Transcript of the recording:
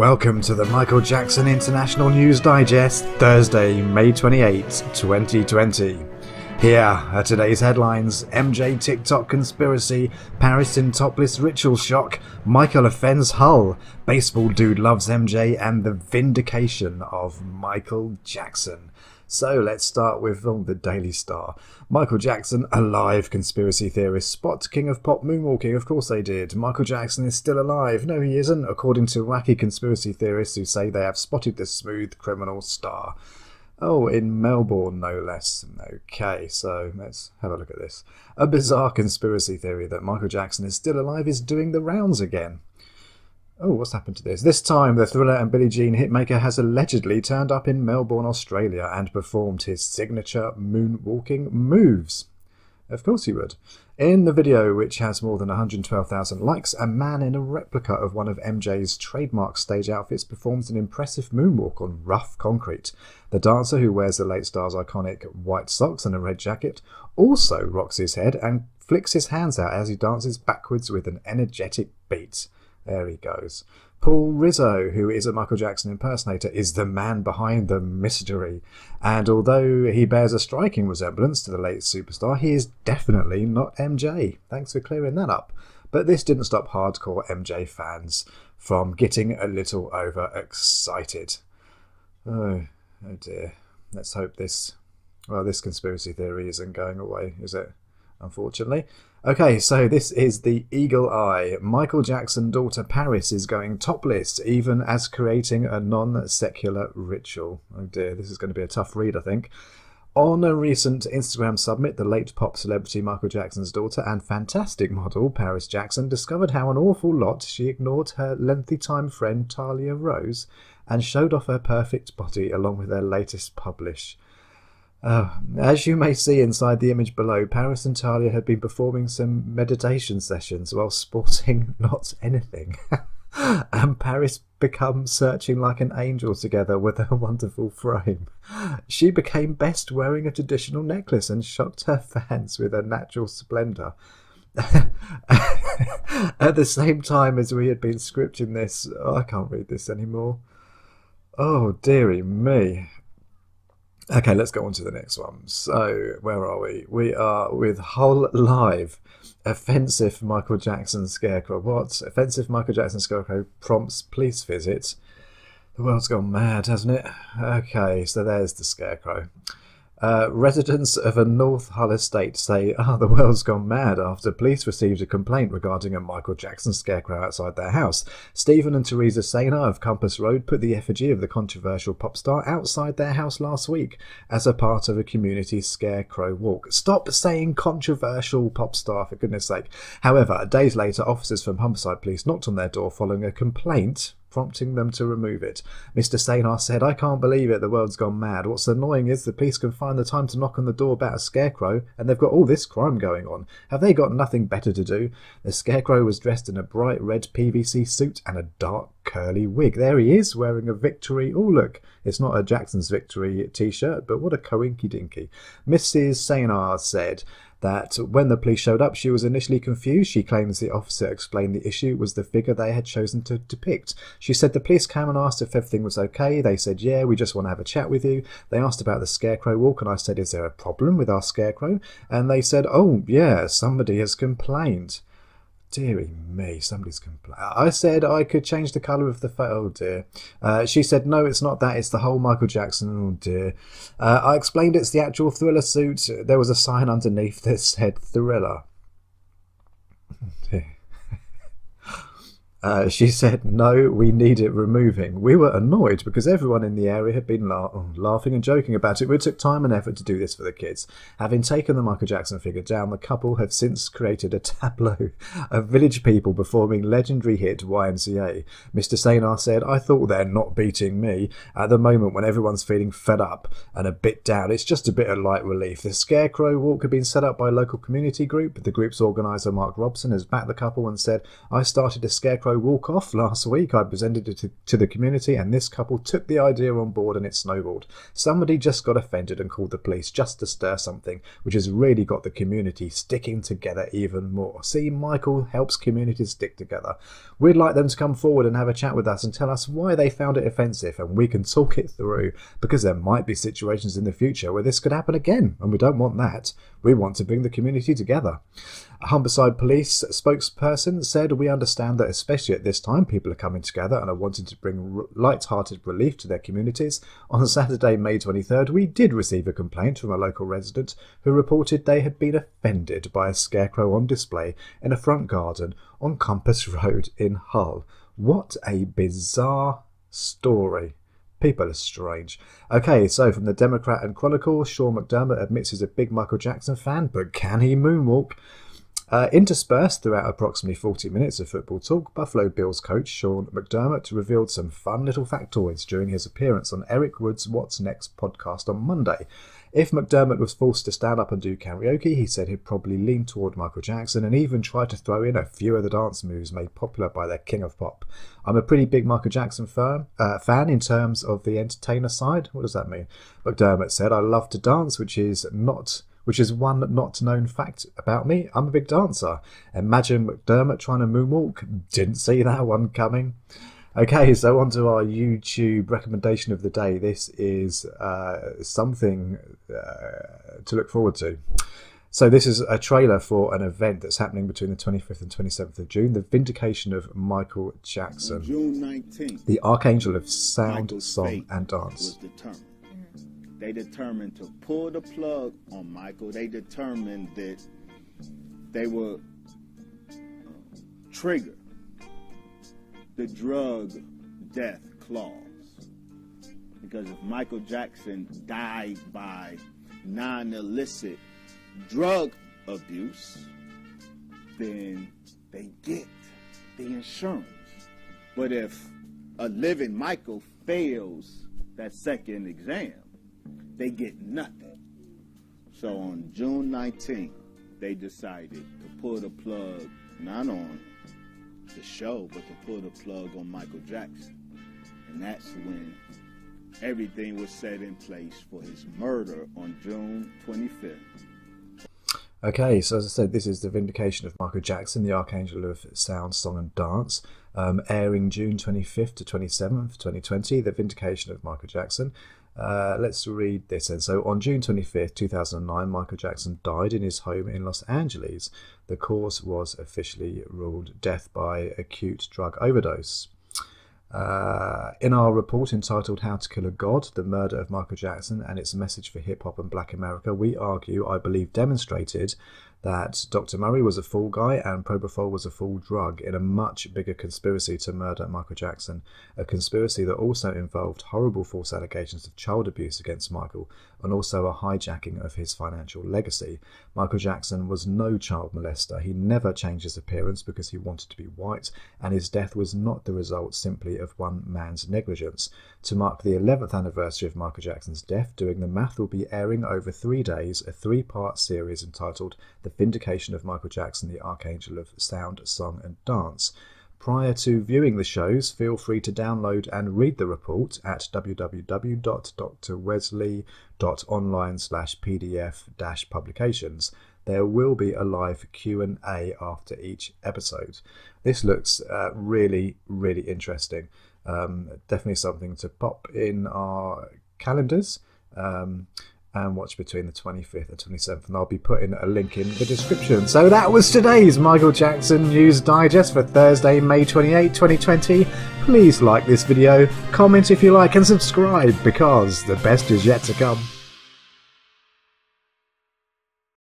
Welcome to the Michael Jackson International News Digest, Thursday, May 28, 2020. Here are today's headlines: MJ TikTok conspiracy, Paris in topless ritual shock, Michael offends Hull, baseball dude loves MJ, and the vindication of Michael Jackson. So let's start with the Daily Star. Michael Jackson alive, conspiracy theorists spot King of Pop moonwalking. Of course they did. Michael Jackson is still alive. No, he isn't, according to wacky conspiracy theorists who say they have spotted the smooth criminal star. Oh, in Melbourne, no less. Okay, so let's have a look at this. A bizarre conspiracy theory that Michael Jackson is still alive is doing the rounds again. Oh, what's happened to this? This time, the Thriller and Billie Jean hitmaker has allegedly turned up in Melbourne, Australia and performed his signature moonwalking moves. Of course he would. In the video, which has more than 112,000 likes, a man in a replica of one of MJ's trademark stage outfits performs an impressive moonwalk on rough concrete. The dancer, who wears the late star's iconic white socks and a red jacket, also rocks his head and flicks his hands out as he dances backwards with an energetic beat. There he goes. Paul Rizzo, who is a Michael Jackson impersonator, is the man behind the mystery. And although he bears a striking resemblance to the late superstar, he is definitely not MJ. Thanks for clearing that up. But this didn't stop hardcore MJ fans from getting a little overexcited. Oh dear. Let's hope this conspiracy theory isn't going away, is it? Unfortunately. Okay, so this is the Eagle Eye. Michael Jackson's daughter Paris is going topless, even as creating a non-secular ritual. Oh dear, this is going to be a tough read, I think. On a recent Instagram submit, the late pop celebrity Michael Jackson's daughter and fantastic model Paris Jackson discovered how an awful lot she ignored her lengthy time friend Talia Rose and showed off her perfect body along with her latest publish. As you may see inside the image below, Paris and Talia had been performing some meditation sessions while sporting not anything. And Paris becomes searching like an angel together with her wonderful frame. She became best wearing a traditional necklace and shocked her fans with her natural splendour. At the same time as we had been scripting this, I can't read this anymore. Oh dearie me. Okay, let's go on to the next one. So, where are we? We are with Hull Live. Offensive Michael Jackson scarecrow. What? Offensive Michael Jackson scarecrow prompts police visit. The world's gone mad, hasn't it? Okay, so there's the scarecrow. Residents of a North Hull estate say, the world's gone mad after police received a complaint regarding a Michael Jackson scarecrow outside their house. Stephen and Teresa Sainer of Compass Road put the effigy of the controversial pop star outside their house last week as a part of a community scarecrow walk. Stop saying controversial pop star, for goodness sake. However, days later, officers from Humberside Police knocked on their door following a complaint, prompting them to remove it. Mr. Sainer said, "I can't believe it, the world's gone mad. What's annoying is the police can find the time to knock on the door about a scarecrow, and they've got all this crime going on. Have they got nothing better to do?" The scarecrow was dressed in a bright red PVC suit and a dark curly wig. There he is, wearing a Victory. Oh look, it's not a Jackson's Victory t-shirt, but what a coinky-dinky. Mrs. Sainer said that when the police showed up, she was initially confused. She claims the officer explained the issue was the figure they had chosen to depict. She said the police came and asked if everything was okay. They said, "Yeah, we just want to have a chat with you." They asked about the scarecrow walk, and I said, "Is there a problem with our scarecrow?" And they said, "Oh, yeah, somebody has complained." Deary me, somebody's complained. I said I could change the colour of the photo. Oh dear. She said, "No, it's not that. It's the whole Michael Jackson." Oh dear. I explained it's the actual Thriller suit. There was a sign underneath that said Thriller. Oh dear. She said, "No, we need it removing." We were annoyed because everyone in the area had been laughing and joking about it. We took time and effort to do this for the kids. Having taken the Michael Jackson figure down, the couple have since created a tableau of village people performing legendary hit YMCA. Mr. Sainer said, "I thought they're not beating me. At the moment, when everyone's feeling fed up and a bit down, it's just a bit of light relief." The scarecrow walk had been set up by a local community group. The group's organiser, Mark Robson, has backed the couple and said, "I started a scarecrow Scarecrow walk-off last week. I presented it to the community, and this couple took the idea on board and it snowballed. Somebody just got offended and called the police just to stir something, which has really got the community sticking together even more. See, Michael helps communities stick together. We'd like them to come forward and have a chat with us and tell us why they found it offensive, and we can talk it through, because there might be situations in the future where this could happen again, and we don't want that. We want to bring the community together. A Humberside police spokesperson said, "We understand that especially at this time people are coming together and are wanting to bring light-hearted relief to their communities. On Saturday, May 23rd, we did receive a complaint from a local resident who reported they had been offended by a scarecrow on display in a front garden on Compass Road in Hull." What a bizarre story. People are strange. Okay, so from the Democrat and Chronicle, Sean McDermott admits he's a big Michael Jackson fan, but can he moonwalk? Interspersed throughout approximately 40 minutes of football talk, Buffalo Bills coach Sean McDermott revealed some fun little factoids during his appearance on Eric Wood's What's Next podcast on Monday. If McDermott was forced to stand up and do karaoke, he said he'd probably lean toward Michael Jackson and even try to throw in a few of the dance moves made popular by their king of pop. "I'm a pretty big Michael Jackson fan in terms of the entertainer side." What does that mean? McDermott said, "I love to dance, which is one not known fact about me. I'm a big dancer." Imagine McDermott trying to moonwalk. Didn't see that one coming. Okay, so on to our YouTube recommendation of the day. This is something to look forward to. So this is a trailer for an event that's happening between the 25th and 27th of June, the Vindication of Michael Jackson. On June 19th, the Archangel of Sound, Song and Dance. They determined to pull the plug on Michael. They determined that they would trigger the drug death clause. Because if Michael Jackson died by non-illicit drug abuse, then they get the insurance. But if a living Michael fails that second exam, they get nothing. So on June 19th, they decided to pull the plug, not on the show, but to pull the plug on Michael Jackson. And that's when everything was set in place for his murder on June 25th. Okay, so as I said, this is the Vindication of Michael Jackson, the Archangel of Sound, Song and Dance, airing June 25th to 27th, 2020, the Vindication of Michael Jackson. Let's read this then. So on June 25th, 2009, Michael Jackson died in his home in Los Angeles. The cause was officially ruled death by acute drug overdose. In our report entitled How to Kill a God, The Murder of Michael Jackson and Its Message for Hip Hop and Black America, we argue, I believe demonstrated, that Dr. Murray was a fool guy and propofol was a fool drug in a much bigger conspiracy to murder Michael Jackson, a conspiracy that also involved horrible false allegations of child abuse against Michael and also a hijacking of his financial legacy. Michael Jackson was no child molester. He never changed his appearance because he wanted to be white, and his death was not the result simply of one man's negligence. To mark the 11th anniversary of Michael Jackson's death, Doing the Math will be airing over 3 days a 3-part series entitled The Vindication of Michael Jackson, the Archangel of Sound, Song and Dance. Prior to viewing the shows, feel free to download and read the report at www.drwesley.online/pdf-publications. There will be a live Q&A after each episode. This looks really, really interesting. Definitely something to pop in our calendars and watch between the 25th and 27th, and I'll be putting a link in the description. So that was today's Michael Jackson News Digest for Thursday, May 28, 2020. Please like this video, comment if you like, and subscribe because the best is yet to come.